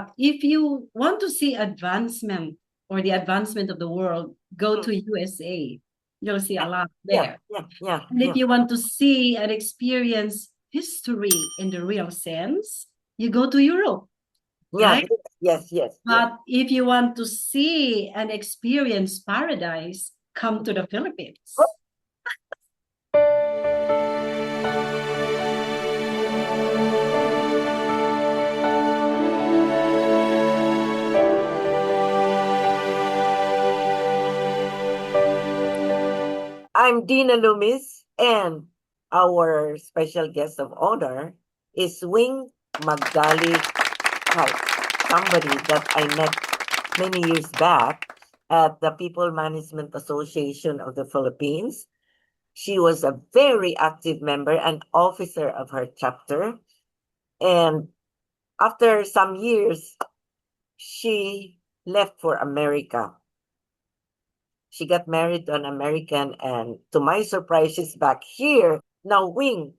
But if you want to see advancement or the advancement of the world, go to USA. You'll see a lot there. And if you want to see and experience history in the real sense, you go to Europe. Right? Yes. But if you want to see and experience paradise, come to the Philippines. I'm Dina Loomis, and our special guest of honor is Wing magdale-Pike, somebody that I met many years back at the People Management Association of the Philippines. She was a very active member and officer of her chapter. And after some years, she left for America. She got married to an American, and to my surprise, she's back here. Now, Wing,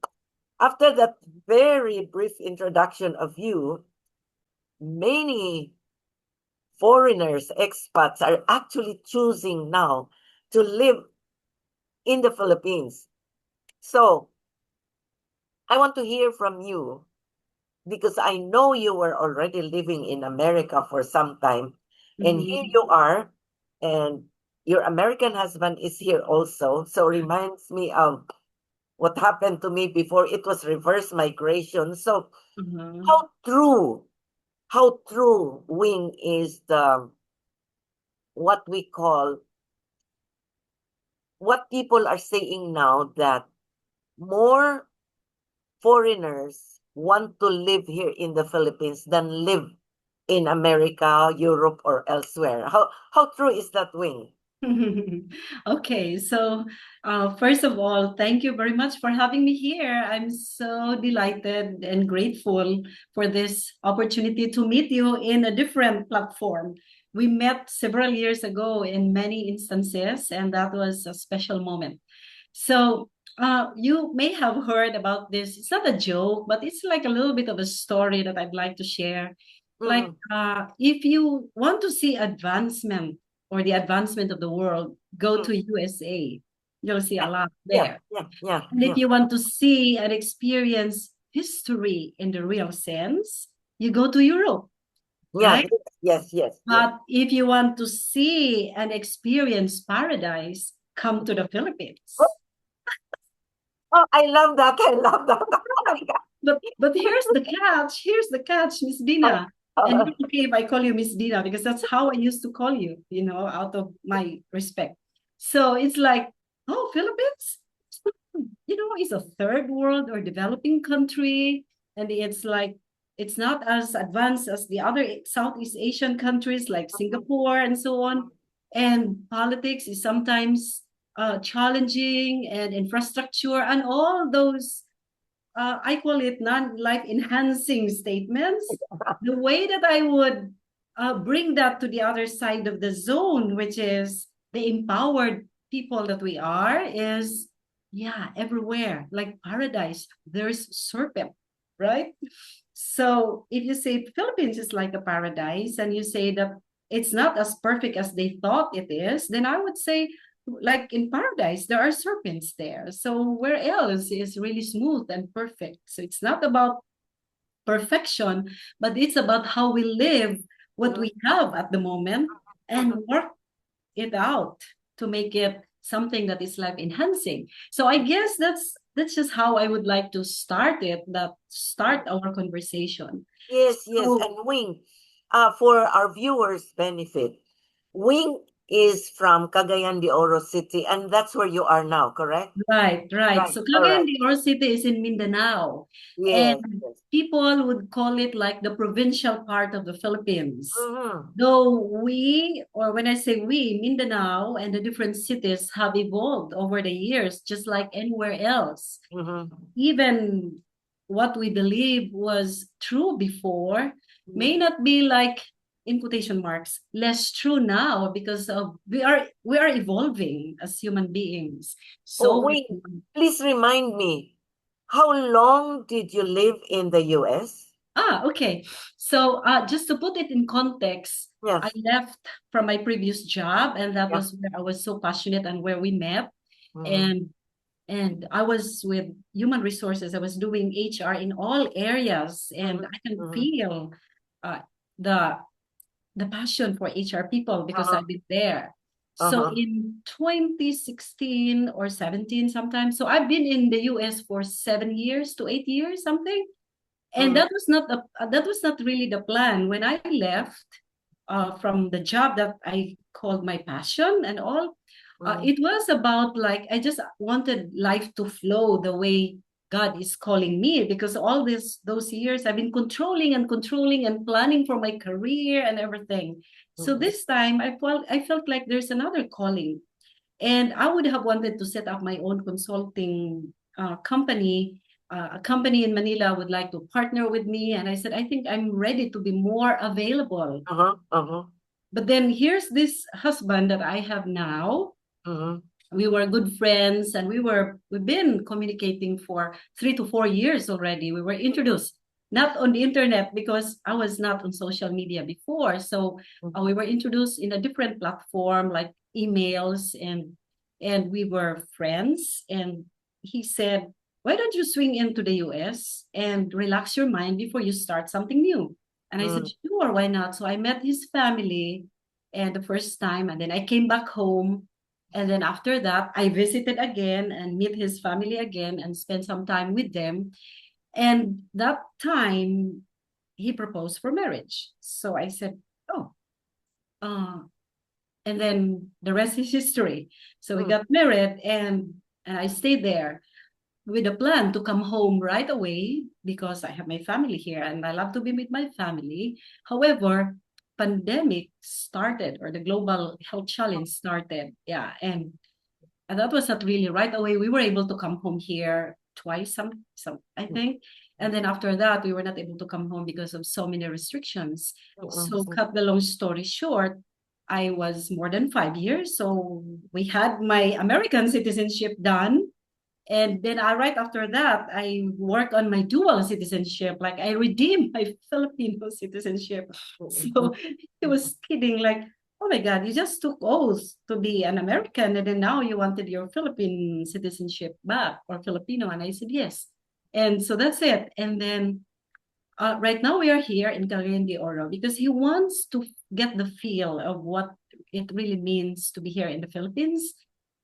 after that very brief introduction of you, many foreigners, expats, are actually choosing now to live in the Philippines. So, I want to hear from you because I know you were already living in America for some time. And here you are, and your American husband is here also. So reminds me of what happened to me before. It was reverse migration. So how true, Wing, is the what we call, what people are saying now, that more foreigners want to live here in the Philippines than live in America, Europe, or elsewhere. How true is that, Wing? Okay, so first of all, thank you very much for having me here. I'm so delighted and grateful for this opportunity to meet you in a different platform. We met several years ago in many instances, and that was a special moment. So you may have heard about this. It's not a joke, but it's like a little bit of a story that I'd like to share. Like, if you want to see advancement or the advancement of the world, go to USA. You'll see a lot there. And if you want to see and experience history in the real sense, you go to Europe. Right? Yes. But if you want to see and experience paradise, come to the Philippines. Oh, I love that. Oh my God. But here's the catch. Here's the catch, Miss Dina. And it's okay if I call you Miss Dina because that's how I used to call you, out of my respect. So it's like, oh, Philippines, it's a third world or developing country. And it's like, it's not as advanced as the other Southeast Asian countries like Singapore and so on. And politics is sometimes challenging, and infrastructure and all those I call it non-life enhancing statements. The way that I would bring that to the other side of the zone, which is the empowered people that we are, is everywhere, like paradise, there's serpent, right? So if you say Philippines is like a paradise, and you say that it's not as perfect as they thought it is, then I would say, like in paradise, there are serpents there. So where else is really smooth and perfect? So it's not about perfection, but it's about how we live what we have at the moment and work it out to make it something that is life enhancing. So I guess that's just how I would like to start our conversation. Yes. So, And Wing, for our viewers' benefit, Wing is from Cagayan de Oro City, and that's where you are now, correct? right. So Cagayan de Oro City is in Mindanao. Yes. And people would call it like the provincial part of the Philippines. Mm-hmm. Though when I say we, Mindanao and the different cities have evolved over the years, just like anywhere else. Even what we believe was true before may not be, like, in quotation marks, less true now because of we are evolving as human beings. So Wing, please remind me, how long did you live in the US? Okay. So just to put it in context, I Yes. left from my previous job, and that Yeah. was where I was so passionate and where we met. Mm-hmm. And I was with human resources. I was doing HR in all areas, and Mm-hmm. I can Mm-hmm. feel uh, the passion for HR people because Uh-huh. I've been there. So Uh-huh. in 2016 or 17 sometimes, so I've been in the US for 7 years to 8 years, something. And Mm-hmm. that was not really the plan. When I left from the job that I called my passion and all, Mm-hmm. it was about like I just wanted life to flow the way God is calling me, because all those years I've been controlling and planning for my career and everything. So Mm-hmm. this time I felt like there's another calling, and I would have wanted to set up my own consulting company. A company in Manila would like to partner with me. And I said, I think I'm ready to be more available. Uh-huh. Uh-huh. But then here's this husband that I have now. Mm-hmm. We were good friends, and we've been communicating for 3 to 4 years already. We were introduced not on the internet because I was not on social media before. So we were introduced in a different platform like emails, and we were friends. And he said, why don't you swing into the US and relax your mind before you start something new? And I said, Mm-hmm. sure, why not? So I met his family and the first time, and then I came back home, and then after that, I visited again and meet his family again and spend some time with them. And that time, he proposed for marriage. So I said, oh, uh, and then the rest is history. So we Mm-hmm. got married, and I stayed there with a plan to come home right away because I have my family here and I love to be with my family. However, pandemic started, or the global health challenge started. Yeah, and that was not really right away. We were able to come home here twice, some I think. And then after that, we were not able to come home because of so many restrictions. So Mm-hmm. cut the long story short, I was more than 5 years. So we had my American citizenship done. And then right after that, I work on my dual citizenship. Like I redeemed my Filipino citizenship. So he was kidding, like, oh my God, you just took oath to be an American, and then now you wanted your Philippine citizenship back, or Filipino. And I said, yes. And so that's it. And then right now we are here in Cagayan de Oro because he wants to get the feel of what it really means to be here in the Philippines.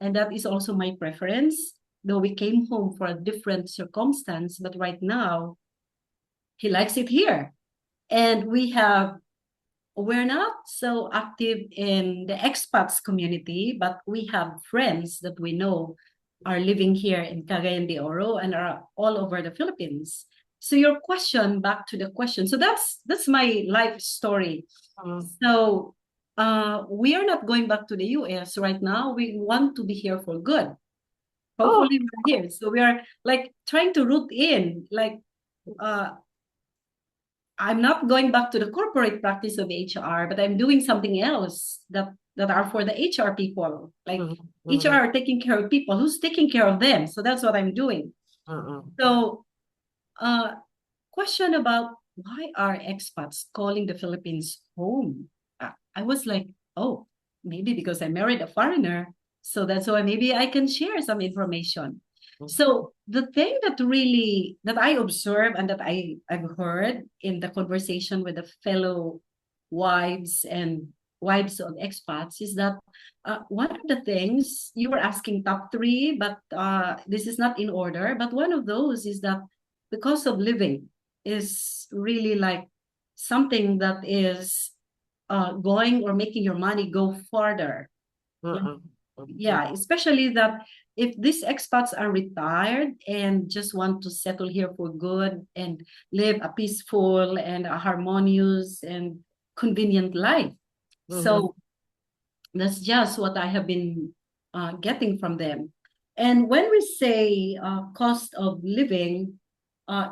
And that is also my preference, though we came home for a different circumstance. But right now, he likes it here. And we're not so active in the expats community, but we have friends that we know are living here in Cagayan de Oro and are all over the Philippines. So your question, back to the question. So that's my life story. So we are not going back to the US right now. We want to be here for good. Oh, Hopefully we're here. So we are like trying to root in, like uh I'm not going back to the corporate practice of HR, but I'm doing something else that are for the HR people. Like mm-hmm. Mm-hmm. HR are taking care of people. Who's taking care of them? So that's what I'm doing. Mm-hmm. So, uh, question about why are expats calling the Philippines home? I was like, oh, maybe because I married a foreigner. So that's why maybe I can share some information. So the thing that I observe and that I've heard in the conversation with the fellow wives and wives of expats is that one of the things you were asking top three, but this is not in order. But one of those is that the cost of living is really like something that is going or making your money go farther. Like, Mm-hmm. Mm-hmm. yeah, especially that if these expats are retired and just want to settle here for good and live a peaceful and a harmonious and convenient life. Mm-hmm. So that's just what I have been getting from them. And when we say cost of living,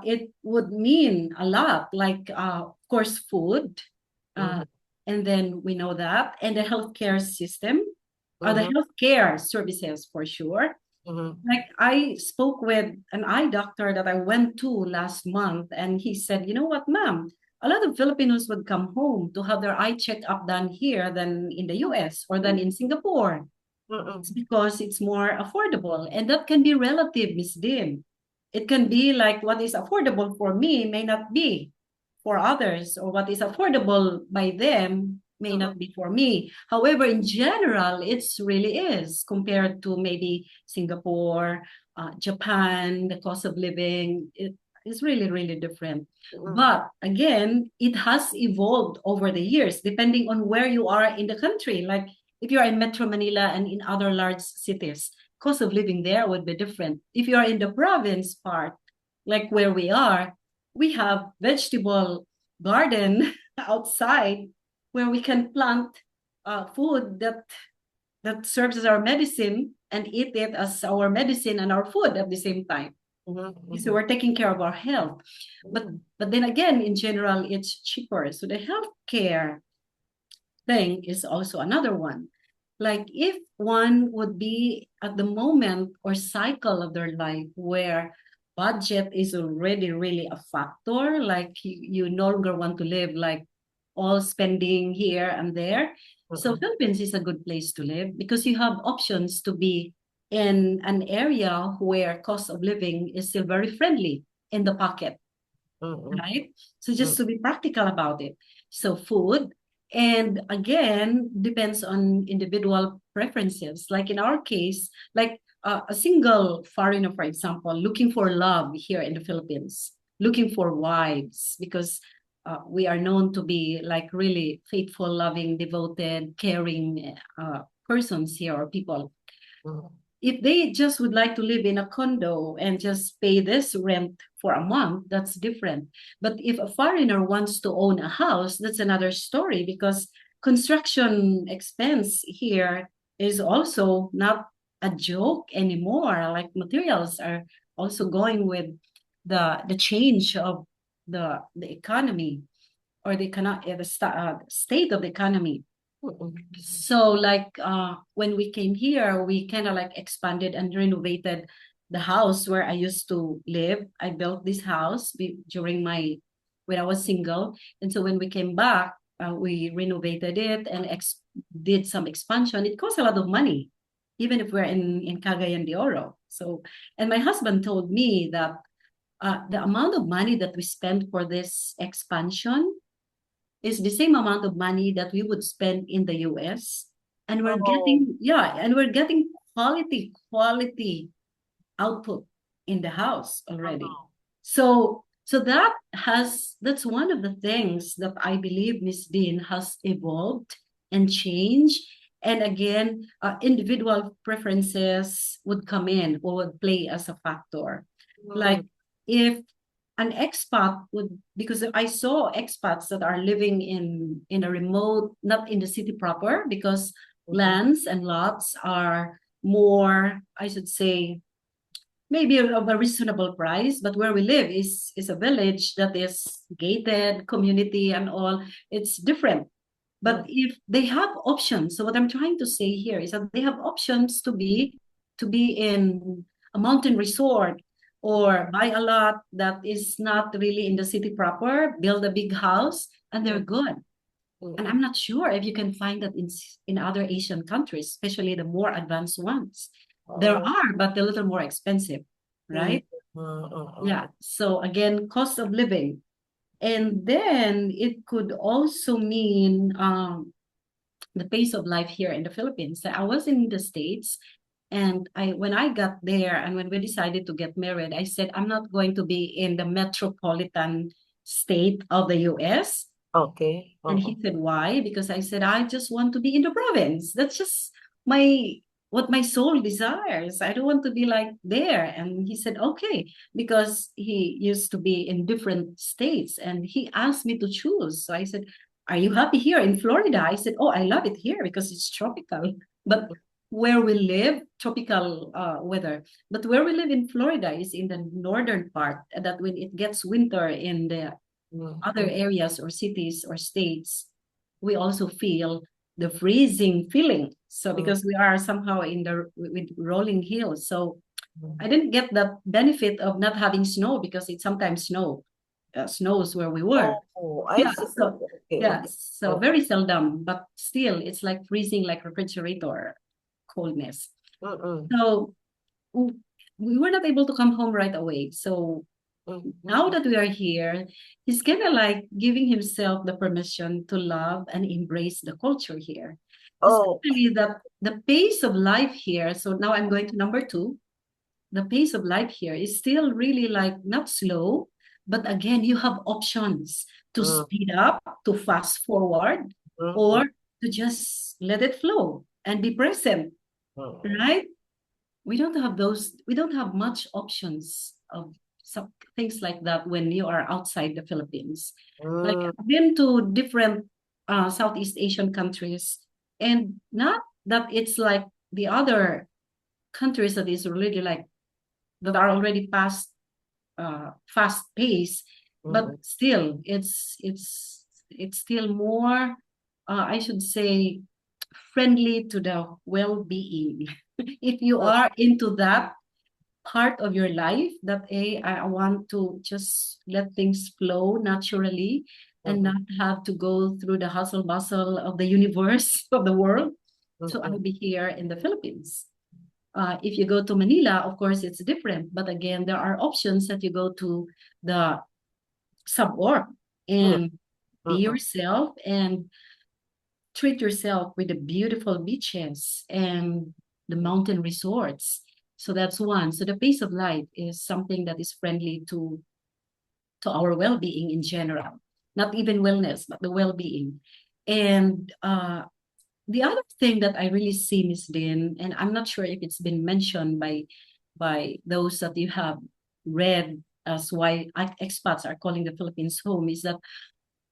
it would mean a lot, like, of course, food. Uh, Mm-hmm. and then we know that, and the healthcare system, the Mm-hmm. healthcare services for sure. Like I spoke with an eye doctor that I went to last month, and he said, you know what, ma'am, a lot of Filipinos would come home to have their eye checkup done here than in the US or than in Singapore. It's because it's more affordable, and that can be relative, Miss Dean. It can be like what is affordable for me may not be for others, or what is affordable by them may not be for me. However, in general, it's really is compared to maybe Singapore, Japan, the cost of living. It is really, really different. But again, it has evolved over the years, depending on where you are in the country. Like if you're in Metro Manila and in other large cities, cost of living there would be different. If you're in the province part, like where we have vegetable garden outside where we can plant food that serves as our medicine and eat it as our medicine and our food at the same time. So we're taking care of our health. But then again, in general, it's cheaper. So the healthcare thing is also another one. Like if one would be at the moment or cycle of their life where budget is already really a factor, like you no longer want to live like all spending here and there. So Philippines is a good place to live because you have options to be in an area where cost of living is still very friendly in the pocket, right? So just to be practical about it. So food, and again, depends on individual preferences. Like in our case, like a single foreigner, for example, looking for love here in the Philippines, looking for wives, because we are known to be like really faithful, loving, devoted, caring persons here or people. If they just would like to live in a condo and just pay this rent for a month, that's different. But if a foreigner wants to own a house, that's another story because construction expense here is also not a joke anymore. Like materials are also going with the change of the economy or the state of the economy. So like when we came here, we kind of like expanded and renovated the house where I used to live. I built this house during when I was single. And so when we came back, we renovated it and did some expansion. It cost a lot of money, even if we're in Cagayan de Oro. So, and my husband told me that the amount of money that we spent for this expansion is the same amount of money that we would spend in the US. And we're getting quality output in the house already. So that's one of the things that I believe Miss Dean has evolved and changed. And again, individual preferences would come in or would play as a factor. Like if an expat would, because I saw expats that are living in a remote, not in the city proper, because lands and lots are more, I should say, maybe of a reasonable price. But where we live is a village that is gated, community and all. It's different. But if they have options, so what I'm trying to say here is that they have options to be in a mountain resort or buy a lot that is not really in the city proper, build a big house, and they're good. And I'm not sure if you can find that in other Asian countries, especially the more advanced ones. There are, but a little more expensive, right? Yeah. So again, cost of living. And then it could also mean the pace of life here in the Philippines. I was in the States, and when I got there and when we decided to get married, I said, I'm not going to be in the metropolitan state of the US. Okay. And he said, why? Because I said, I just want to be in the province. That's just what my soul desires. I don't want to be like there. And he said, okay, because he used to be in different states and he asked me to choose. So I said, are you happy here in Florida? I said, oh, I love it here because it's tropical. But where we live, tropical weather. But where we live in Florida is in the northern part, that when it gets winter in the other areas or cities or states, we also feel the freezing feeling. So because we are somehow in the with rolling hills, so I didn't get the benefit of not having snow because it sometimes snows where we were. Oh, I Yeah, see. so Okay, yeah, okay. so very seldom, but still it's like freezing, like refrigerator coldness. Mm-mm. So we were not able to come home right away. So now Mm-mm. that we are here, he's kind of like giving himself the permission to love and embrace the culture here. Oh, Especially that the pace of life here. So now I'm going to number two. The pace of life here is still really like not slow, but again, you have options to mm, speed up, to fast forward, mm, or to just let it flow and be present, mm, right? We don't have much options of some things like that when you are outside the Philippines. Like mm, I've been to different Southeast Asian countries, and not that it's like the other countries that is really like that are already past fast pace, but mm, still it's still more I should say friendly to the well-being. If you mm, are into that part of your life that I want to just let things flow naturally and mm, not have to go through the hustle bustle of the universe of the world. So mm, I'll be here in the Philippines. If you go to Manila, of course, it's different. But again, there are options that you go to the suburb mm, and be mm, yourself and treat yourself with the beautiful beaches and the mountain resorts. So that's one. So the pace of life is something that is friendly to our well-being in general, not even wellness, but the well-being. And the other thing that I really see, Miss Lynn, and I'm not sure if it's been mentioned by those that you have read as why expats are calling the Philippines home, is that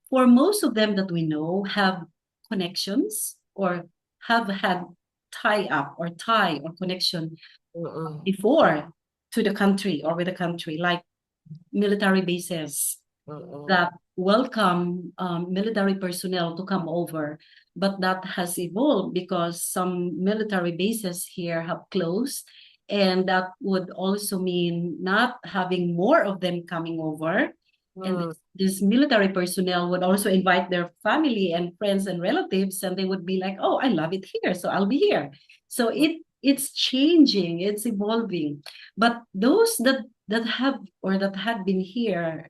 for most of them that we know have connections or have had tie up or tie or connection mm, before to the country or with the country, like military bases mm, that welcome military personnel to come over. But that has evolved because some military bases here have closed. And that would also mean not having more of them coming over. And mm, this military personnel would also invite their family and friends and relatives, and they would be like, "Oh, I love it here, so I'll be here." So it's changing, it's evolving. But those that have or that had been here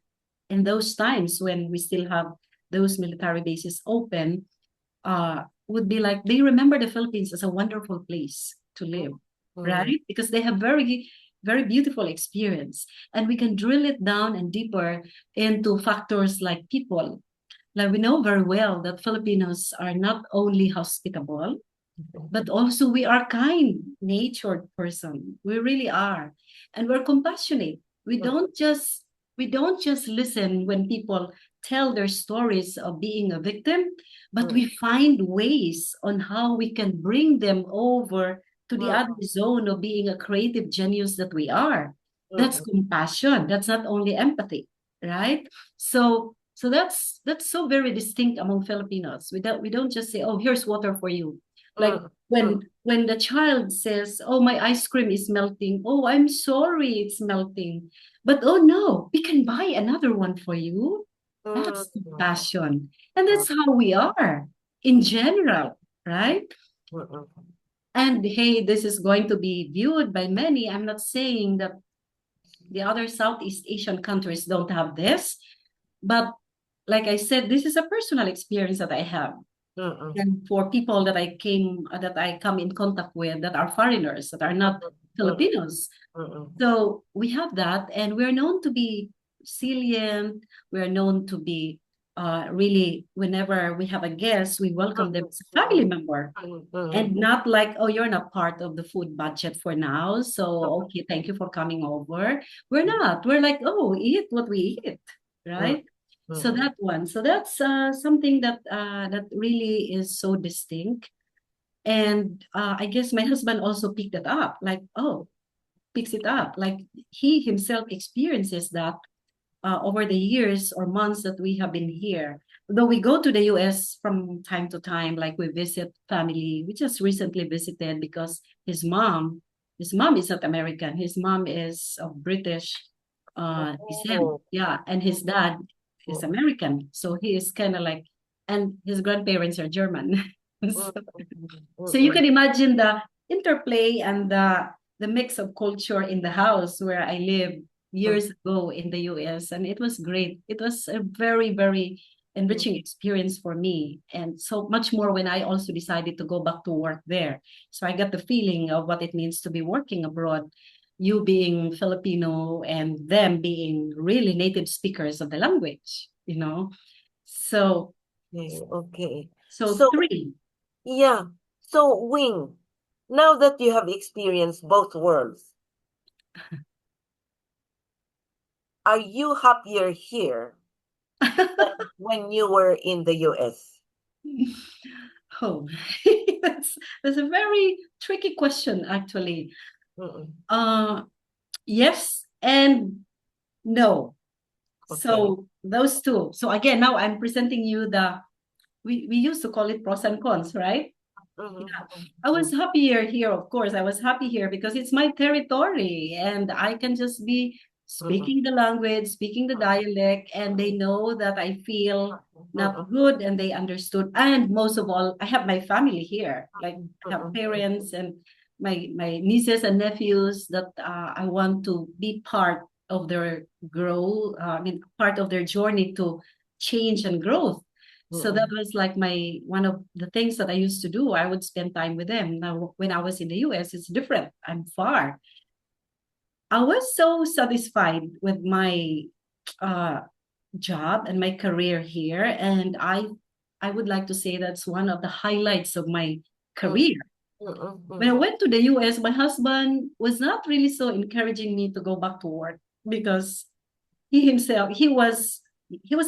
in those times when we still have those military bases open, would be like they remember the Philippines as a wonderful place to live, mm, right? Because they have very beautiful experience, and we can drill it down and deeper into factors like people. Like we know very well that Filipinos are not only hospitable, but also we are kind-natured person. We really are, and we're compassionate. We don't just listen when people tell their stories of being a victim, but we find ways on how we can bring them over to the other zone of being a creative genius that we are. That's compassion. That's not only empathy, right? So that's so very distinct among Filipinos. We don't just say, "Oh, here's water for you." Like when the child says, "Oh, my ice cream is melting," "Oh, I'm sorry, it's melting," but "Oh no, we can buy another one for you." That's compassion, and that's how we are in general, right? And hey, this is going to be viewed by many. I'm not saying that the other Southeast Asian countries don't have this, but like I said, this is a personal experience that I have. And for people that I come in contact with that are foreigners, that are not Filipinos. So we have that, and we're known to be resilient. We're known to be really, whenever we have a guest, we welcome them as a family member. And not like, "Oh, you're not part of the food budget for now. So, okay, thank you for coming over." We're not. We're like, "Oh, eat what we eat." Right? So that one. So that's something that really is so distinct. And I guess my husband also picked it up. Like, oh, picks it up. Like he himself experiences that over the years or months that we have been here. though we go to the US from time to time, like we visit family. We just recently visited because his mom is not American. His mom is of British descent. Oh. Yeah, and his dad is Mm, American. So he is kind of like, and his grandparents are German. mm, So, mm, so you mm, can imagine the interplay and the mix of culture in the house where I lived mm, years ago in the US, and it was great. It was a very, very mm, enriching experience for me, and so much more when I also decided to go back to work there. So I got the feeling of what it means to be working abroad, you being Filipino and them being really native speakers of the language, you know. So okay, okay. so So, three. yeah. So, Wing, now that you have experienced both worlds, are you happier here than when you were in the US? Oh, that's that's a very tricky question, actually. Mm-mm. Uh, yes and no. Okay. So those two. So again, now I'm presenting you the we used to call it pros and cons, right? Mm-mm, Yeah, I was mm-mm, happier here, of course. I was happy here because it's my territory and I can just be mm-mm, speaking the language, speaking the dialect, and they know that I feel not mm-mm, good and they understood. And most of all, I have my family here. Like I have mm-mm, parents and my nieces and nephews that I want to be part of their growth, I mean, part of their journey to change and growth. So that mm-mm, was like my one of the things that I used to do. I would spend time with them. Now, when I was in the US, it's different. I'm far. I was so satisfied with my uh, job and my career here, and I would like to say that's one of the highlights of my mm-mm, career. mm-mm, When I mm-mm, went to the US, my husband was not really so encouraging me to go back to work because he himself he was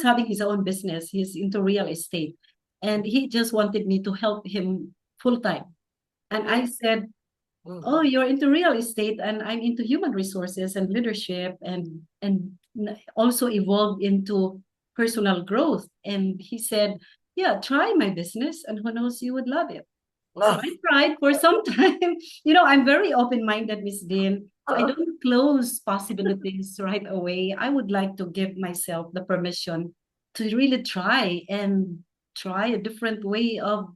having his own business. He's into real estate, and he just wanted me to help him full time. And I said, oh, mm-mm, you're into real estate and I'm into human resources and leadership and also evolved into personal growth. And he said, yeah, try my business and who knows, you would love it. So I tried for some time. I'm very open-minded, Miss Dean. I don't close possibilities right away. I would like to give myself the permission to really try a different way of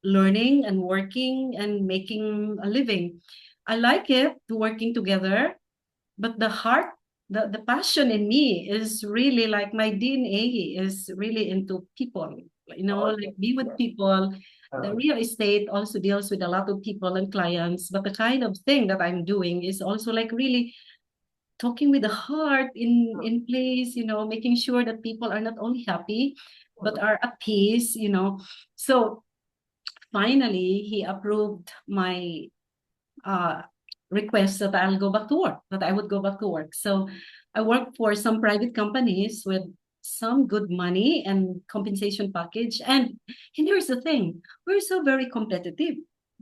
learning and working and making a living. I like it to working together, but the heart, the passion in me is really like my DNA is really into people, like be with people. The real estate also deals with a lot of people and clients, but the kind of thing that I'm doing is also like really talking with the heart in place, making sure that people are not only happy but are at peace. So finally he approved my uh, request that I'll go back to work, that I would go back to work. So I work for some private companies with some good money and compensation package. And here's the thing, we're so very competitive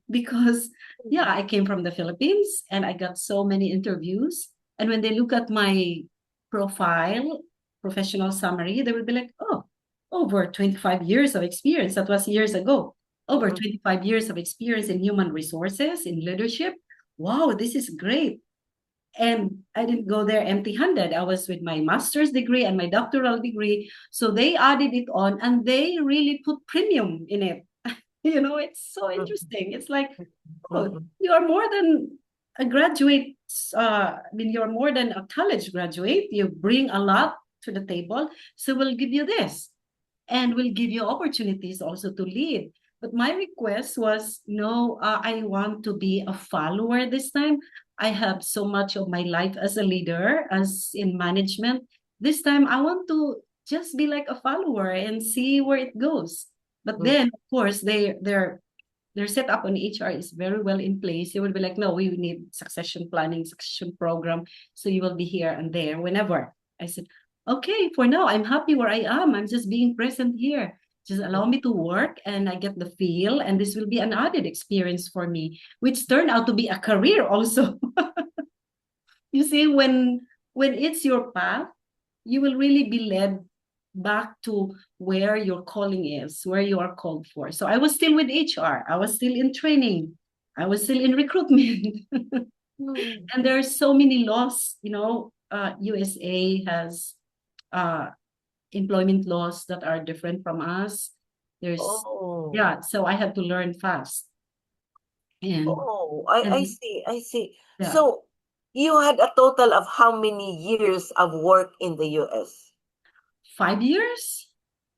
because, yeah, I came from the Philippines and I got so many interviews. And when they look at my profile, professional summary, they will be like, oh, over 25 years of experience. That was years ago. Over 25 years of experience in human resources, in leadership. Wow, this is great. And I didn't go there empty-handed. I was with my master's degree and my doctoral degree. So they added it on and they really put premium in it. It's so interesting. It's like, oh, you are more than a graduate. You're more than a college graduate. You bring a lot to the table. So we'll give you this and will give you opportunities also to lead. But my request was no, I want to be a follower this time. I have so much of my life as a leader, as in management. This time I want to just be like a follower and see where it goes. But then, of course, their setup on HR is very well in place. They will be like, no, we need succession planning, succession program. So you will be here and there whenever. I said, okay, for now, I'm happy where I am. I'm just being present here. Just allow me to work and I get the feel. And this will be an added experience for me, which turned out to be a career also. You see, when it's your path, you will really be led back to where your calling is, where you are called for. So I was still with HR. I was still in training. I was still in recruitment. Mm. And there are so many laws, USA has uh, employment laws that are different from us. There's, Oh, yeah, so I had to learn fast. And, oh, I and see, I see. yeah, So you had a total of how many years of work in the US? 5 years,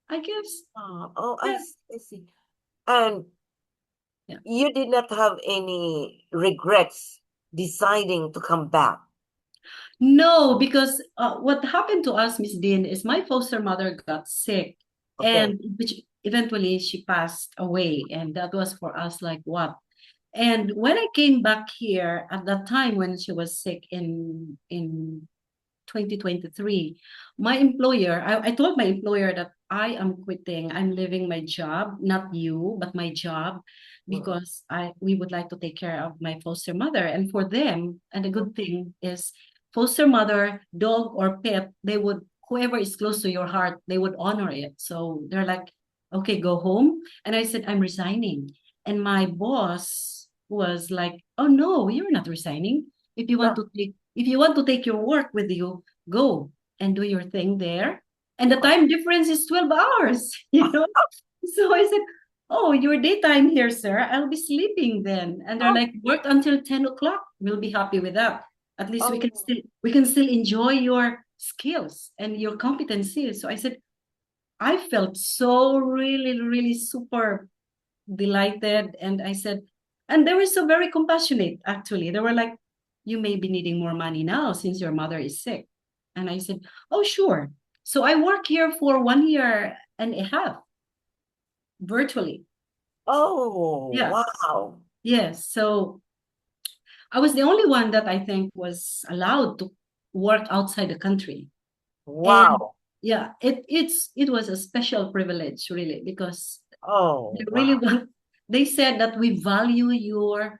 I guess. Oh, Yeah, I see. And yeah. you did not have any regrets deciding to come back. No, because what happened to us, Miss Dean, is my foster mother got sick, Okay. and which eventually she passed away, and that was for us like what? And when I came back here at that time when she was sick in 2023, my employer, I told my employer that I am quitting. I'm leaving my job, not you, but my job, Mm-mm. because we would like to take care of my foster mother. And for them, and the good thing is foster mother, dog or pet, they would, whoever is close to your heart, they would honor it. So they're like, okay, go home. And I said, I'm resigning. And my boss was like, oh no, you're not resigning. Ah, If you want to take your work with you, go and do your thing there. And the ah, time difference is 12 hours, you know? So I said, oh, your daytime here, sir. I'll be sleeping then. And they're ah, like, work until 10 o'clock. We'll be happy with that. At least oh, we can still enjoy your skills and your competencies. So I said, I felt so really, really super delighted. And I said, and they were so very compassionate, actually. They were like, you may be needing more money now since your mother is sick. And I said, oh, sure. So I work here for 1 year and a half virtually. oh, Yeah. wow. Yes. So I was the only one that I think was allowed to work outside the country. And Wow. yeah, it was a special privilege, really, because they Oh, really wow. want, they said that we value your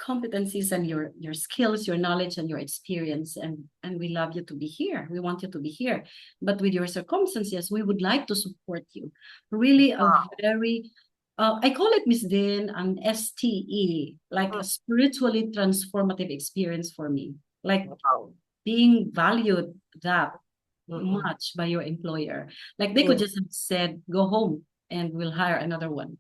competencies and your skills, your knowledge and your experience, and we love you to be here. We want you to be here. But with your circumstances, we would like to support you. Really a Wow. very I call it, Miss Din, an STE, like a Mm, spiritually transformative experience for me. Like wow. being valued that Mm-mm. much by your employer. Like they could Yes. just have said, go home and we'll hire another one.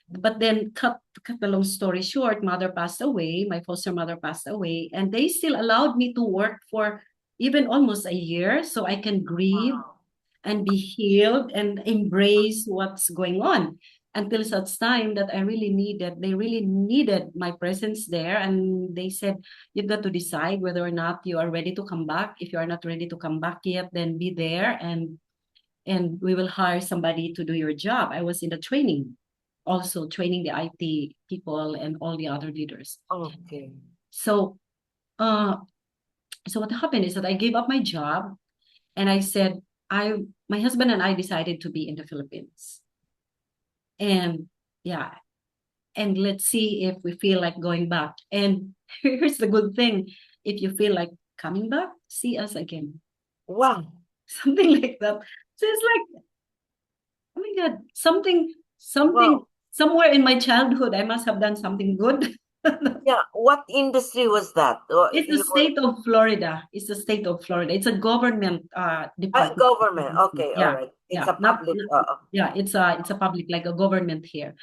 But then cut the long story short, mother passed away, my foster mother passed away, and they still allowed me to work for even almost a year so I can grieve Wow. and be healed and embrace what's going on until such time that they really needed my presence there. And they said, you've got to decide whether or not you are ready to come back. If you are not ready to come back yet, then be there and we will hire somebody to do your job. I was in the training, also training the IT people and all the other leaders. Okay. So, uh, so what happened is that I gave up my job and I said, my husband and I decided to be in the Philippines. And yeah, and let's see if we feel like going back. And here's the good thing. If you feel like coming back, see us again. Wow. Something like that. So it's like, oh my God, something Wow. somewhere in my childhood, I must have done something good. Yeah. What industry was that? It's the You were state of Florida. It's the state of Florida. It's a government department. government. Okay. All Yeah, right. It's yeah. a public. Yeah, it's a public, like a government here.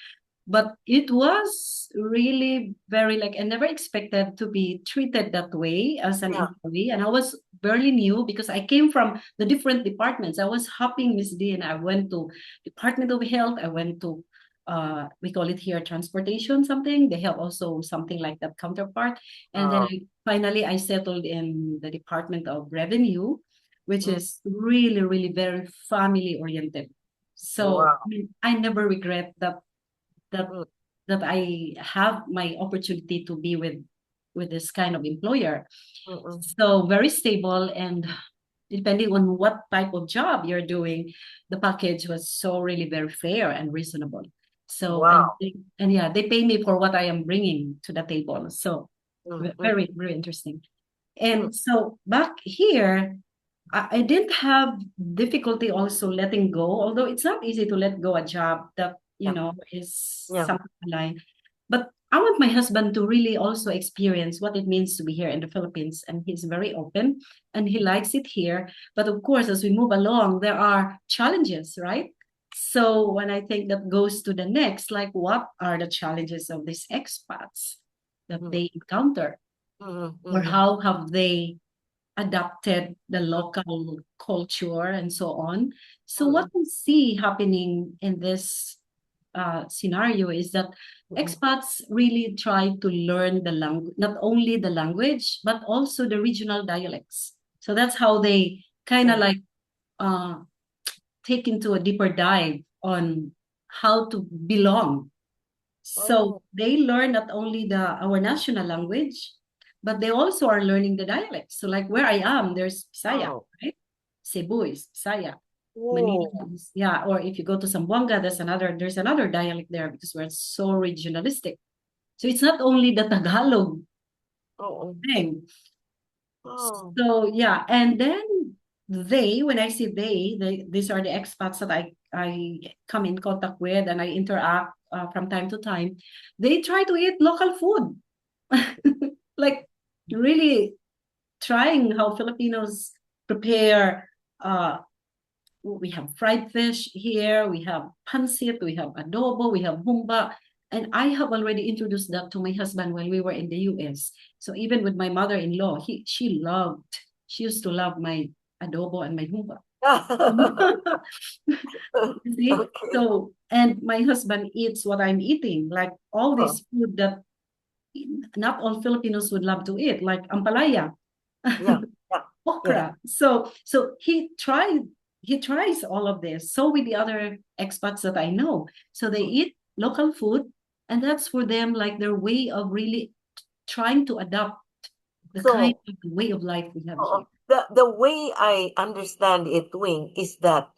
But it was really very like I never expected to be treated that way as an Yeah. employee. And I was barely new because I came from the different departments. I was hopping, Miss D, and I went to Department of Health. I went to we call it here transportation something. They have also something like that counterpart. And then Oh. finally I settled in the Department of Revenue, which Mm. is really, really very family oriented. So Wow. I never regret that Mm, that I have my opportunity to be with this kind of employer. mm-mm. So very stable, and depending on what type of job you're doing, the package was so really very fair and reasonable. So Wow. and yeah, they pay me for what I am bringing to the table. So Mm, mm, very, very interesting. mm. And so back here, I didn't have difficulty also letting go, although it's not easy to let go a job that, Yeah. is Yeah. something alive. But I want my husband to really also experience what it means to be here in the Philippines. And he's very open and he likes it here. But of course, as we move along, there are challenges, right? So when I think that goes to the next, like what are the challenges of these expats that Mm, they encounter? Or mm. how have they adapted the local culture and so on? So what Mm, we see happening in this scenario is that mm. expats really try to learn the language, not only the language, but also the regional dialects. So that's how they kind of Yeah. like uh, take into a deeper dive on how to belong. So Oh, they learn not only our national language, but they also are learning the dialects. So like where I am, there's Bisaya, wow. right? Cebu is Bisaya. Manila Oh, is, yeah, or if you go to Zamboanga, there's another dialect there because we're so regionalistic. So it's not only the Tagalog oh, thing. oh. So yeah, and then when I say these are the expats that I come in contact with and I interact from time to time. They try to eat local food, like really trying how Filipinos prepare. We have fried fish here, we have pancit, we have adobo, we have humba. And I have already introduced that to my husband when we were in the US. So even with my mother-in-law, she used to love my adobo and my humba. You see? Okay. So, and my husband eats what I'm eating, like all Oh, this food that not all Filipinos would love to eat, like ampalaya. yeah, yeah, yes. Okra. So he tries all of this. So with the other expats that I know. So they Mm. eat local food, and that's for them like their way of really trying to adopt the kind So, of way of life we have here. the way I understand it, Wing, is that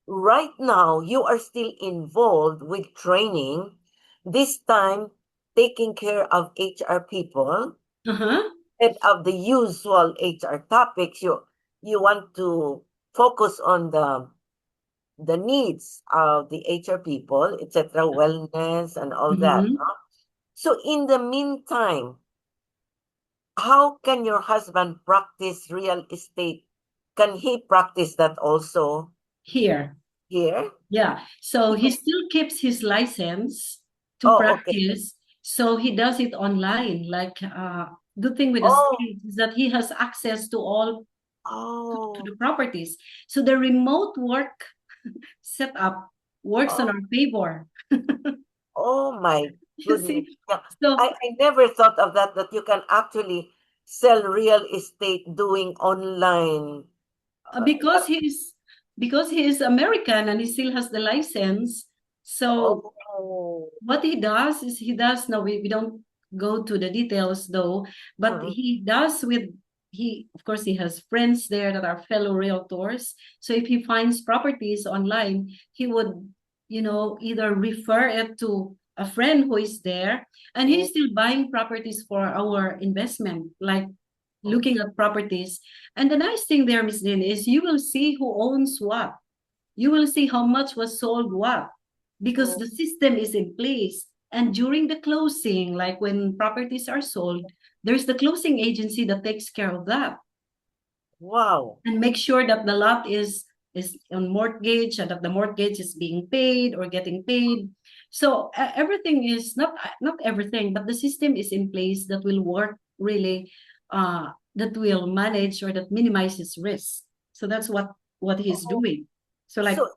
right now you are still involved with training, this time taking care of HR people Uh-huh. instead of the usual HR topics. You want to focus on the needs of the HR people, etc., wellness and all that. Mm-hmm. No? So in the meantime, how can your husband practice real estate? Can he practice that also Here. here? Yeah. So he Because still keeps his license to oh, okay. practice. So he does it online. Like good thing with the Oh, state is that he has access to all to oh, the properties. So the remote work setup works on oh, our favor. oh my You goodness. see? Yeah. So I never thought of that you can actually sell real estate doing online. because But he is American and he still has the license. So oh, what he does is he does now we don't go to the details though, but mm, he does with he of course he has friends there that are fellow realtors. So if he finds properties online, he would, either refer it to a friend who is there, and mm, he's still buying properties for our investment, like mm, looking at properties. And the nice thing there, Miss Lynn, is you will see who owns what. You will see how much was sold what, because mm. the system is in place. And during the closing, like when properties are sold, there's the closing agency that takes care of that Wow. and make sure that the lot is on mortgage and that the mortgage is being paid or getting paid. So everything is not everything, but the system is in place that will work really, that will manage or that minimizes risk. So that's what he's Oh, doing. So like so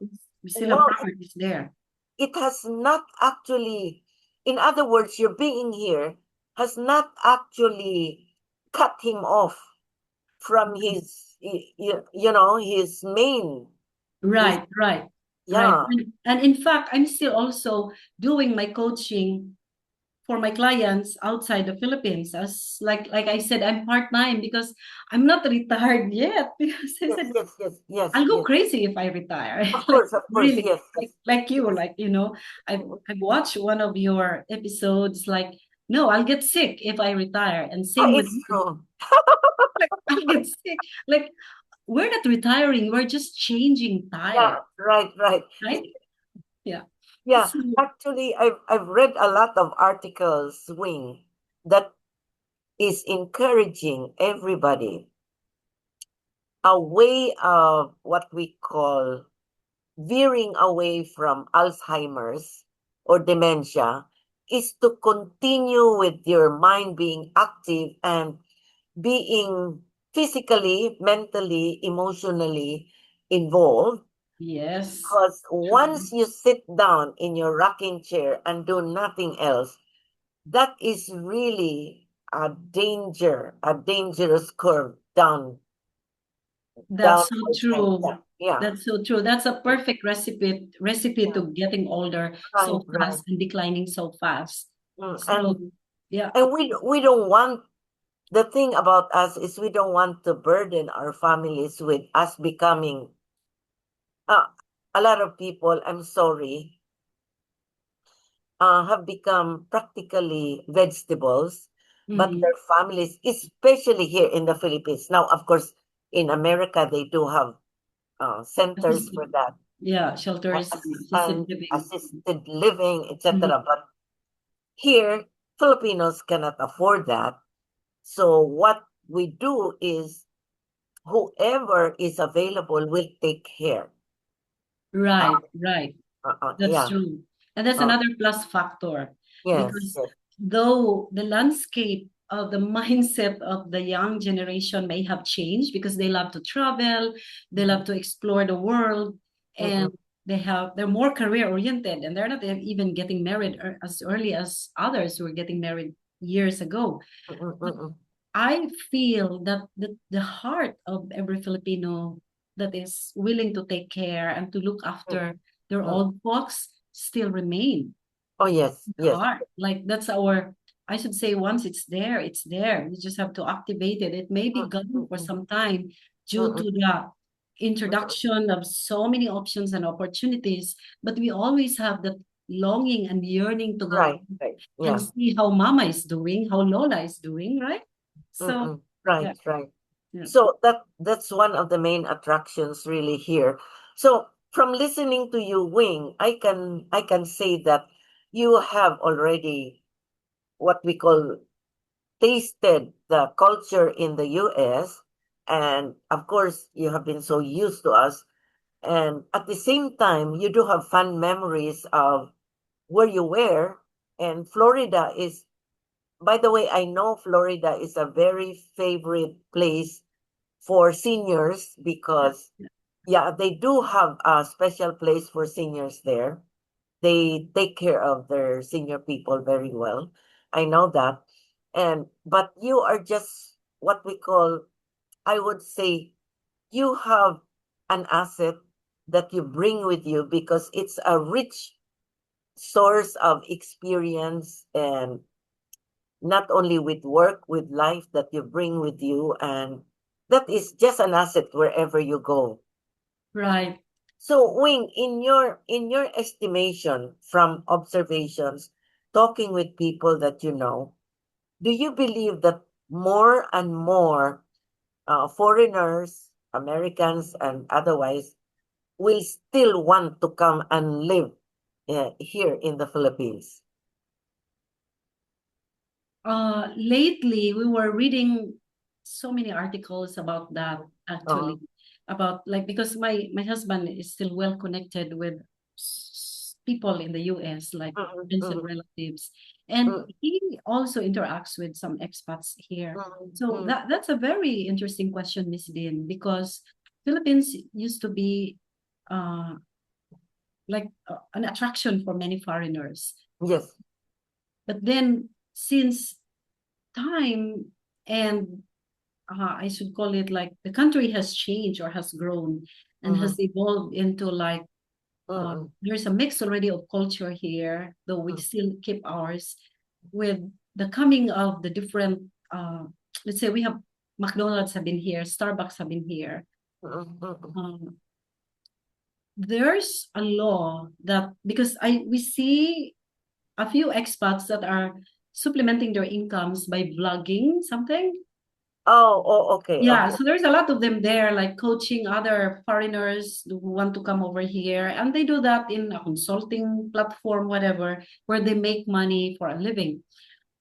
we still have wow, properties there. it has not actually, in other words, your being here has not actually cut him off from his, his main, his, Right, right, right. yeah. And in fact, I'm still also doing my coaching for my clients outside the Philippines. As like I said, I'm part-time because I'm not retired yet. Because I Yes, said yes, yes, yes, I'll go yes. crazy if I retire. Like Of course, really, yes, like yes, like you, yes. like I've watched one of your episodes. Like, no, I'll get sick if I retire, and Ah, same with it's you. true. Like I'll get sick. Like we're not retiring, we're just changing Yeah, type, right, right. right? Yeah. Yeah, So, actually, I've read a lot of articles, Wing, that is encouraging everybody a way of what we call veering away from Alzheimer's or dementia is to continue with your mind being active and being physically, mentally, emotionally involved. yes, Because true. once you sit down in your rocking chair and do nothing else, that is really a dangerous curve That's so downward true. dementia. Yeah, That's so true. That's a perfect recipe yeah, to getting older right, so right. fast and declining so fast. So, And yeah, we don't want, the thing about us is we don't want to burden our families with us becoming uh, a lot of people, I'm sorry, have become practically vegetables, but mhm. their families, especially here in the Philippines. Now, of course, in America, they do have centers for Assisted, that, yeah, shelters, assisted and living. assisted living, Mhm. etc. But here, Filipinos cannot afford that. So what we do is whoever is available will take care. Right, Uh, right. That's yeah. true. And that's Uh, another plus factor yes. because Yes. though the landscape of the mindset of the young generation may have changed because they love to travel, they love to explore the world, and Mm-mm, they're more career oriented and they're not even getting married as early as others who were getting married years ago. mm-mm, But mm-mm, I feel that the heart of every Filipino that is willing to take care and to look mm, after their mm. old folks still remain. Oh yes, yes. Heart. Like that's our, I should say, once it's there, it's there. You just have to activate it. It may be Mm, gone for mm, some time due mm, to the mm. introduction of so many options and opportunities, but we always have that longing and yearning to go Right, right. and Yeah. see how Mama is doing, how Lola is doing, right? So, Mm-mm. Right, yeah, right. yeah. So that's one of the main attractions really here. So from listening to you, Wing, I can say that you have already what we call tasted the culture in the US, and of course you have been so used to us, and at the same time you do have fun memories of where you were. And Florida is, by the way, I know Florida is a very favorite place for seniors because yeah, they do have a special place for seniors there. They take care of their senior people very well. I know that. And but you are just what we call, I would say, you have an asset that you bring with you because it's a rich source of experience, and not only with work, with life that you bring with you, and that is just an asset wherever you go. Right. So, Wing, in your estimation from observations, talking with people that you know, do you believe that more and more foreigners, Americans, and otherwise, will still want to come and live here in the Philippines? Lately we were reading so many articles about that Uh, actually, about like because my husband is still well connected with people in the US, like mm, friends and mm, relatives, and mm, he also interacts with some expats here. mm, So mm. that's a very interesting question, Miss Dean, because Philippines used to be uh like an attraction for many foreigners, Yes. but then since time and I should call it like the country has changed or has grown and Mm, has evolved into like mm, there's a mix already of culture here, though we mm, still keep ours with the coming of the different let's say we have McDonald's have been here, Starbucks have been here. mm, mm, Um, there's a law that because I we see a few expats that are supplementing their incomes by vlogging something. Okay, Yeah, okay. so there's a lot of them there, like coaching other foreigners who want to come over here. And they do that in a consulting platform, whatever, where they make money for a living.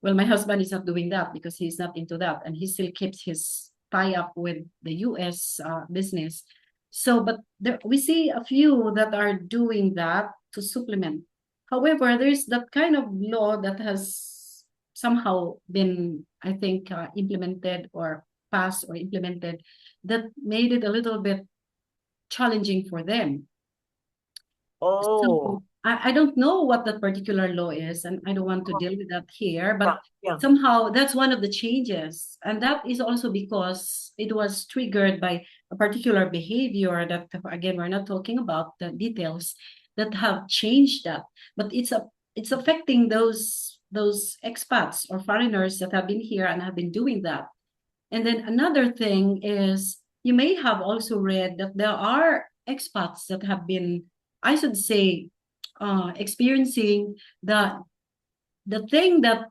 Well, my husband is not doing that because he's not into that. And he still keeps his tie up with the US business. So, but there, we see a few that are doing that to supplement. However, there's that kind of law that has somehow been, I think, implemented or passed or implemented that made it a little bit challenging for them. Oh, So I don't know what that particular law is, and I don't want to deal with that here, yeah, but yeah. somehow that's one of the changes. And that is also because it was triggered by a particular behavior that, again, we're not talking about the details that have changed that, but it's affecting those expats or foreigners that have been here and have been doing that. And then another thing is you may have also read that there are expats that have been, I should say, experiencing the thing that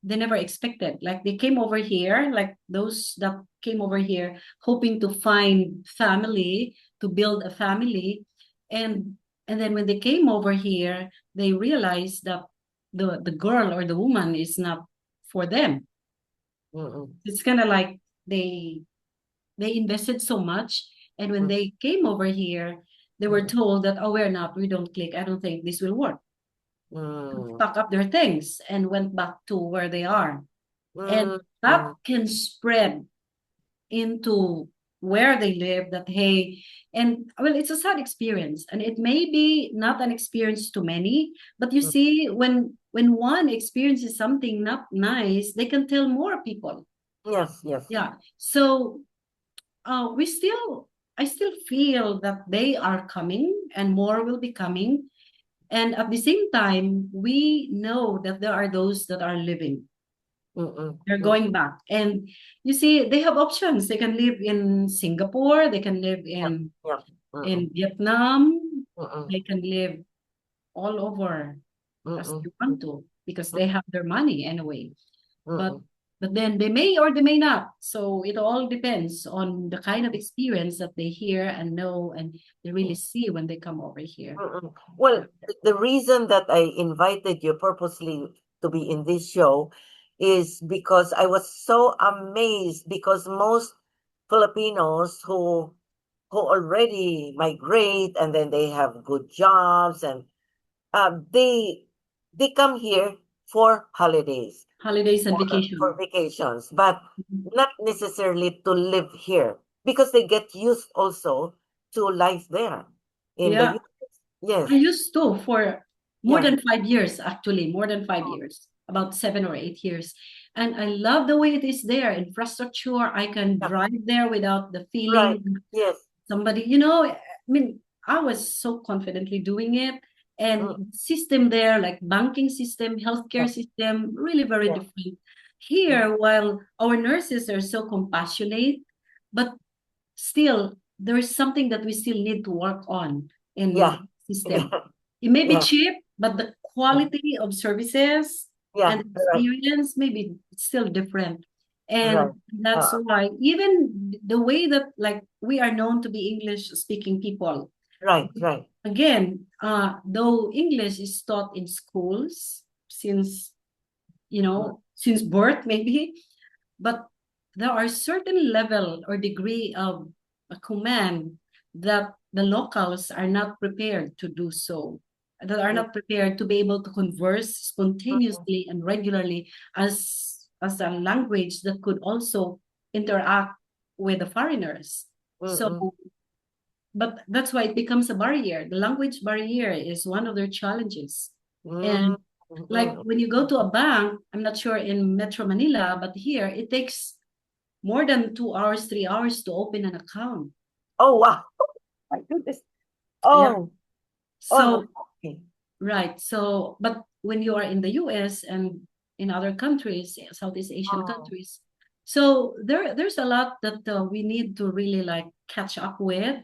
they never expected. Like they came over here, like those that came over here hoping to find family, to build a family, and and then when they came over here, they realized that the girl or the woman is not for them. Mm-mm. It's kind of like they they invested so much, and when they came over here they were Mm-mm. told that, oh, we don't click, I don't think this will work. Mm-mm. Pack up their things and went back to where they are, and that Mm-mm. can spread into where they live, that hey, and well, it's a sad experience, and it may be not an experience to many, but you see, when one experiences something not nice, they can tell more people. Yes, yes. Yeah, so we still, I still feel that they are coming and more will be coming. And at the same time, we know that there are those that are living. Mm-mm. They're Mm-mm. going back. And you see, they have options. They can live in Singapore, they can live Yeah, yeah. Mm-mm. in Vietnam, Mm-mm. they can live all over as Mm-mm. they want to because they have their money anyway. but Mm-mm. but then they may or they may not, so it all depends on the kind of experience that they hear and know and they really see when they come over here. Mm-mm. Well, the reason that I invited you purposely to be in this show is because I was so amazed because most Filipinos who already migrate and then they have good jobs and they come here for holidays, Holidays and for vacation. vacations, but Mhm. not necessarily to live here because they get used also to life there in the Yeah, US. Yes, I used to for more yeah, than 5 years, actually, more than 5 years, about 7 or 8 years. And I love the way it is there. Infrastructure, I can yeah, drive there without the right, feeling yes, somebody, I mean, I was so confidently doing it. mm, And system there, like banking system, yeah, healthcare system, really very yeah, different. mm, Here, while our nurses are so compassionate, but still there is something that we still need to work on yeah, in system. yeah, It may be yeah, cheap, but the quality of services yeah, and right, experience maybe it's still different. right, And that's uh, why even the way that like we are known to be English speaking people, right, right, again, though English is taught in schools since, mm, since birth maybe, but there are certain level or degree of a command that the locals are not prepared to do so, that are mm, not prepared to be able to converse mm, spontaneously and regularly as a language that could also interact with the foreigners. mm, So, mm, but that's why it becomes a barrier. The language barrier is one of their challenges. mm, And mm, like mm. when you go to a bank, I'm not sure in Metro Manila, but here it takes more than 2 hours, 3 hours to open an account. Oh wow, my goodness, Yeah. oh, oh no, So, okay, right. So, but when you are in the US and in other countries, Southeast Asian oh, countries, so there's a lot that we need to really like catch up with.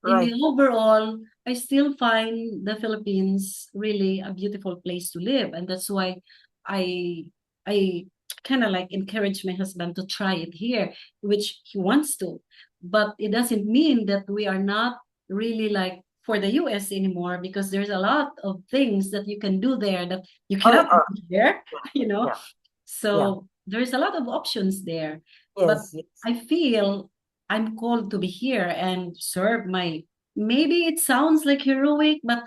In the right, overall, I still find the Philippines really a beautiful place to live, and that's why I I kind of like encourage my husband to try it here, which he wants to. But it doesn't mean that we are not really like for the US anymore, because there's a lot of things that you can do there that you Oh, cannot do here, you know. yeah, yeah, So there's a lot of options there. But yes, yes, I feel I'm called to be here and serve my, maybe it sounds like heroic, but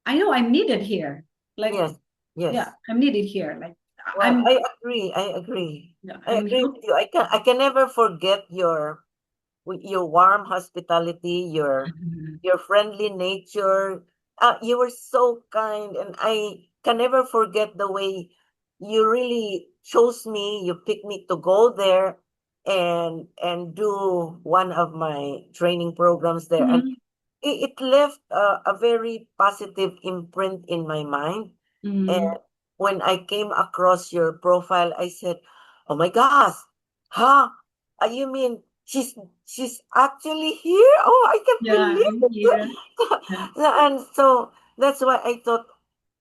I know I'm needed here. Like, yes, yeah, yes. I'm needed here. Like Well, I'm, I agree. I agree. yeah, I I'm agree help. with you. I can never forget your warm hospitality, your friendly nature. You were so kind, and I can never forget the way you really chose me. You picked me to go there and do one of my training programs there, and Mhm, it left a very positive imprint in my mind. mhm. And when I came across your profile, I said, "Oh my gosh, huh? You mean she's actually here? Oh, I can't Yeah, believe I'm it!" here. Yeah. And so that's why I thought,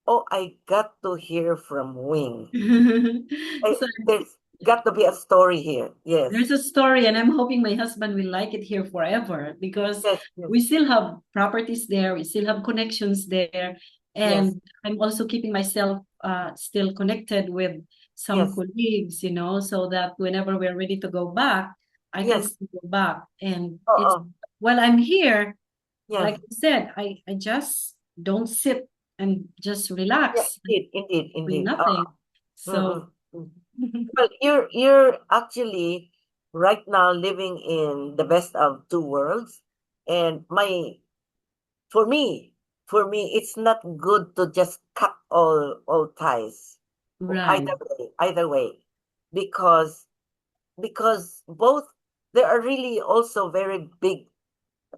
"Oh, I got to hear from Wing. So There's got to be a story here." there's Yes, a story, and I'm hoping my husband will like it here forever, because yes, yes, we still have properties there, we still have connections there, yes, and I'm also keeping myself still connected with some yes, colleagues, so that whenever we're ready to go back, I can yes. still go back. And Oh, it's oh, while I'm here, like yes. I said, I just don't sit and just Yeah, relax indeed, indeed, doing indeed. nothing. So Mm-mm. Mm. Well, you're actually right now living in the best of two worlds. And for me, it's not good to just cut all ties. right, Either way, because both there are really also very big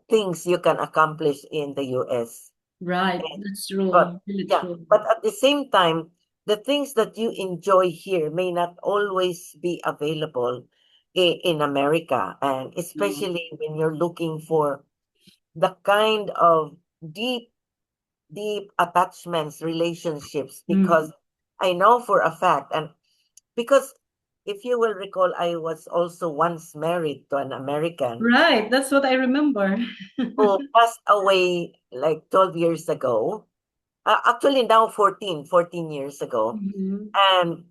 things you can accomplish in the US. right, that's true, But really yeah, true. but at the same time, the things that you enjoy here may not always be available in America, and No. especially when you're looking for the kind of deep, deep attachments, relationships, because Mm. I know for a fact, and because if you will recall, I was also once married to an American Right, that's what I remember. who passed away like 12 years ago. Actually, now 14 years ago. Mhm. And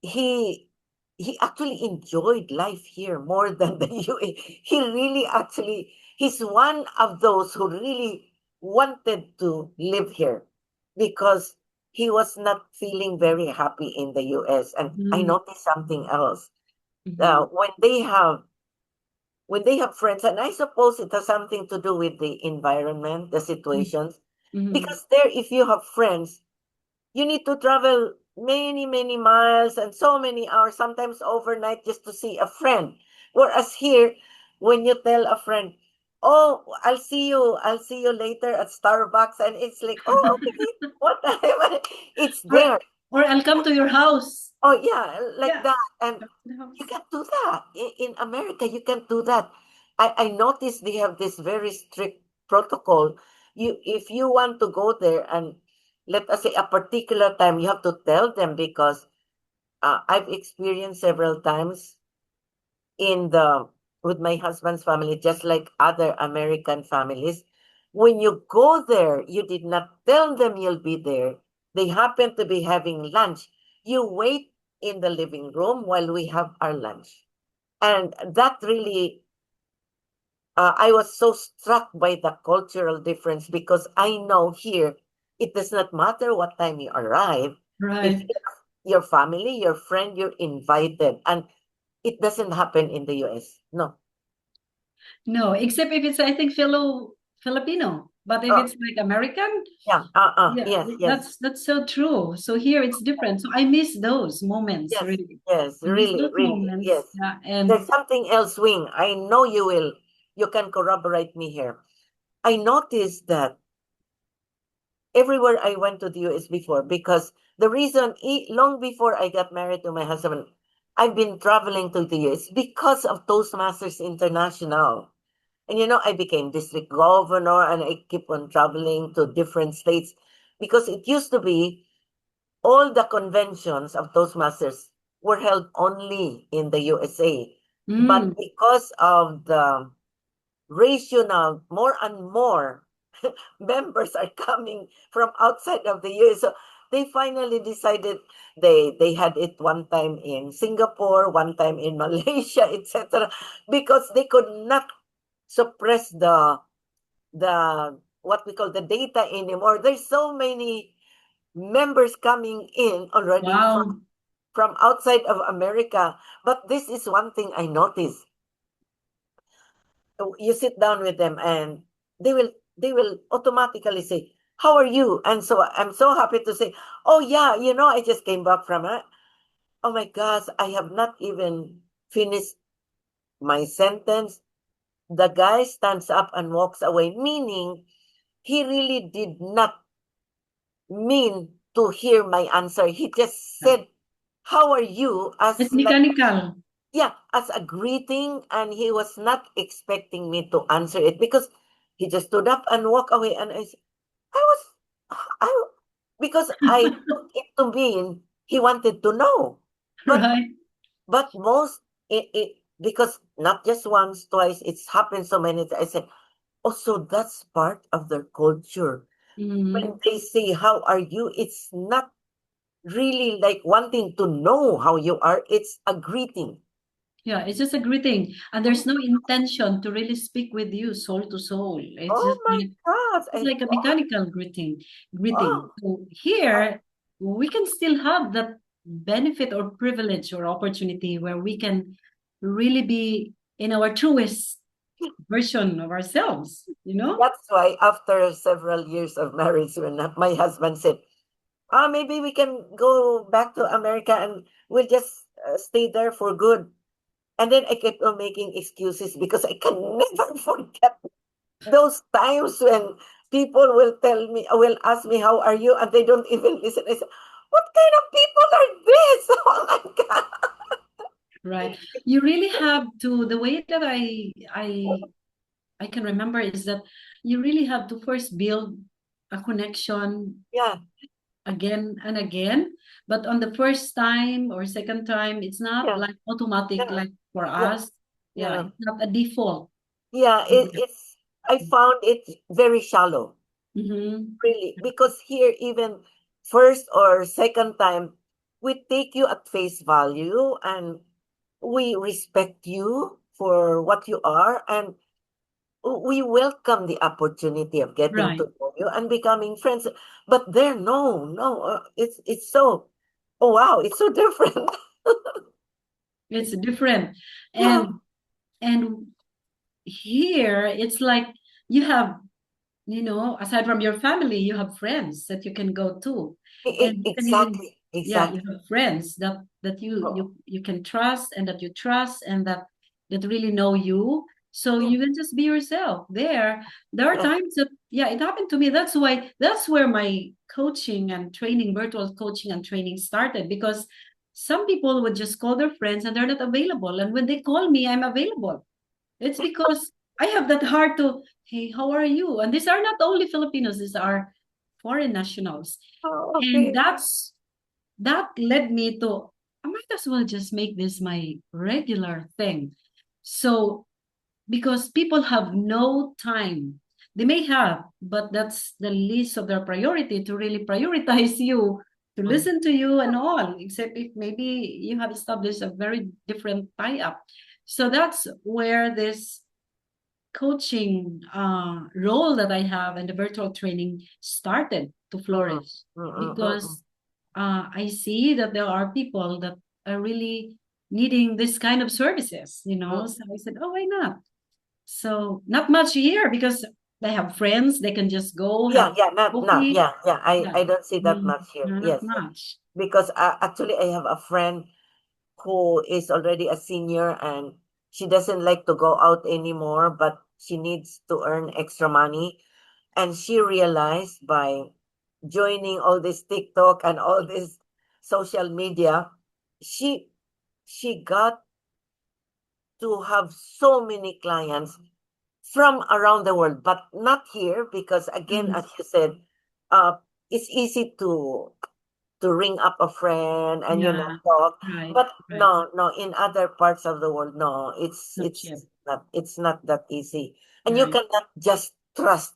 he he actually enjoyed life here more than the UA. He really actually, he's one of those who really wanted to live here because he was not feeling very happy in the US. And I Mhm. noticed something else. Mhm. When they have friends, and I suppose it has something to do with the environment, the Mhm. situations, Mhm. because there, if you have friends, you need to travel many, many miles and so many hours, sometimes overnight, just to see a friend. Whereas here, when you tell a friend, "Oh, I'll see you later at Starbucks," and it's like, "Oh, okay, what time?" It's Or there. or I'll come to your house. Oh, yeah, like Yeah, that. And come to the you house. can't do that. In America, you can't do that. I noticed they have this very strict protocol. If you want to go there and let us say a particular time, you have to tell them because I've experienced several times in the with my husband's family, just like other American families. When you go there, you did not tell them you'll be there. They happen to be having lunch. You wait in the living room while we have our lunch. And that really, I was so struck by the cultural difference because I know here it does not matter what time you arrive. If Right. it's your family, your friend, you're invited. And it doesn't happen in the US. No. No, except if it's, I think, fellow Filipino. But if Oh, it's like American, yeah. yeah, Yes, yes. that's so true. So here it's different. So I miss those moments, Yes, really. yes, I miss really, those really, moments. yes. Yeah, There's and something else, Wing. I know you will. You can corroborate me here. I noticed that everywhere I went to the US before, because the reason, long before I got married to my husband, I've been traveling to the US because of Toastmasters International. And I became district governor and I keep on traveling to different states because it used to be all the conventions of Toastmasters were held only in the USA. But Mm. because of the ratio now, more and more members are coming from outside of the US. So they finally decided they had it one time in Singapore, one time in Malaysia, etc. Because they could not suppress the what we call the data anymore. There's so many members coming in already Wow. from outside of America. But this is one thing I noticed. You sit down with them and they will automatically say, how are you? And so I'm so happy to say, oh yeah, I just came back from it. Oh my gosh, I have not even finished my sentence. The guy stands up and walks away, meaning he really did not mean to hear my answer. He just Yeah. said, how are you? As It's like, mechanical. yeah, as a greeting, and he was not expecting me to answer it because he just stood up and walked away. And I was, I, because I took it to mean he wanted to know. But, Right. but most, because not just once, twice, it's happened so many times. I said, oh, so that's part of their culture. Mm. When they say, how are you? It's not really like wanting to know how you are. It's a greeting. Yeah, it's just a greeting. And there's no intention to really speak with you soul to soul. Oh my gosh. It's like a mechanical greeting. Oh, So oh, here we can still have that benefit or privilege or opportunity where we can really be in our truest version of ourselves, you know? that's why after several years of marriage, when my husband said, maybe we can go back to America and we'll just stay there for good. And then I kept on making excuses because I can never forget those times when people will ask me, how are you? And they don't even listen. I said, what kind of people are this? Oh my God. Right. You really have to, the way that I can remember is that you really have to first build a connection Yeah, again and again. But on the first time or second time, it's not yeah, like automatic yeah, like for yeah, us. Yeah, yeah. it's not a default. Yeah, I found it very shallow, Mm-hmm. really, because here, even first or second time, we take you at face value and we respect you for what you are, and we welcome the opportunity of getting to Right. know you and becoming friends. But there, no, no, it's so, oh wow, it's so different. It's different. Yeah, And here it's like you have, aside from your family, you have friends that you can go to. And you can even, exactly, yeah, you exactly. have friends that Oh, you can trust and that you trust and that really know you. So yeah, you can just be yourself there. There are yeah. times that, yeah, it happened to me. That's where my coaching and training, virtual coaching and training started, because some people would just call their friends and they're not available. And when they call me, I'm available. It's because I have that heart to, hey, how are you? And these are not only Filipinos, these are foreign nationals. Oh, And okay. that led me to, I might as well just make this my regular thing. So because people have no time. They may have, but that's the least of their priority to really prioritize you, to Mm, listen to you and all, except if maybe you have established a very different tie-up. So that's where this coaching role that I have and the virtual training started to mm, flourish, mm, mm, mm. because I see that there are people that are really needing this kind of services, Mm. So I said, oh, why not? So not much here because they have friends, they can just go Yeah, have yeah, not, coffee. yeah, yeah. I, Yeah. I don't see that Mm, much here. no, not Yes, yes. much. Because actually, I have a friend who is already a senior and she doesn't like to go out anymore, but she needs to earn extra money. And she realized by joining all this TikTok and all this social media, she she got to have so many clients from around the world, but not here because again, Mm, as you said, uh, it's easy to ring up a friend and Yeah. talk. Right. But Right. no, in other parts of the world, no, Not yet. it's not that easy, and you Right. cannot just trust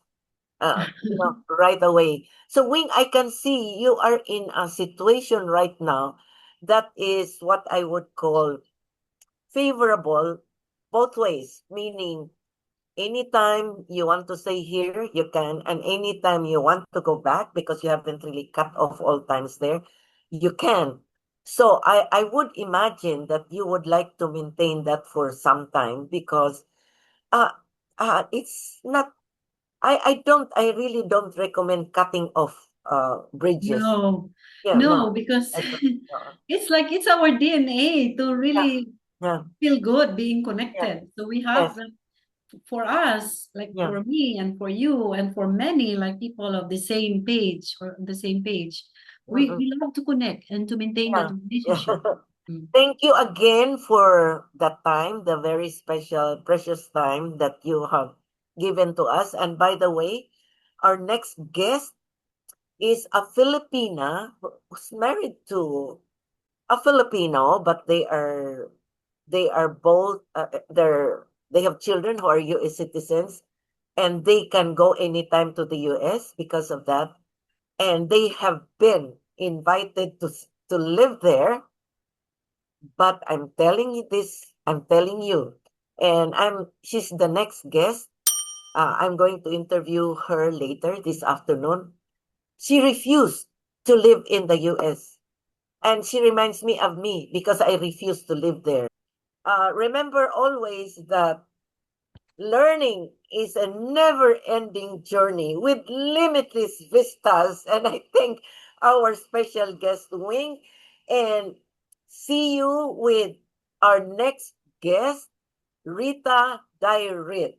right away. So when I can see you are in a situation right now that is what I would call favorable both ways, meaning anytime you want to stay here, you can, and anytime you want to go back because you haven't really cut off all times there, you can. So I would imagine that you would like to maintain that for some time because uh, it's not I really don't recommend cutting off bridges. No, Yeah, no, no. because I don't, it's like it's our DNA to yeah, really yeah, feel good being yeah, connected. So we have yes, that for us, like yeah, for me and for you and for many like people of the same page or the same page. mm-mm, We love to connect and to maintain that yeah, yeah. relationship. Mm. Thank you again for the time, the very special, precious time that you have given to us. And by the way, our next guest is a Filipina who's married to a Filipino, but they are both they have children who are U.S. citizens, and they can go anytime to the U.S. because of that, and they have been invited to live there. But I'm telling you, and she's the next guest. I'm going to interview her later this afternoon. She refused to live in the U.S. and she reminds me of me because I refuse to live there. Remember always that learning is a never ending journey with limitless vistas. And I thank our special guest, Wing, and see you with our next guest, Rita Dairit.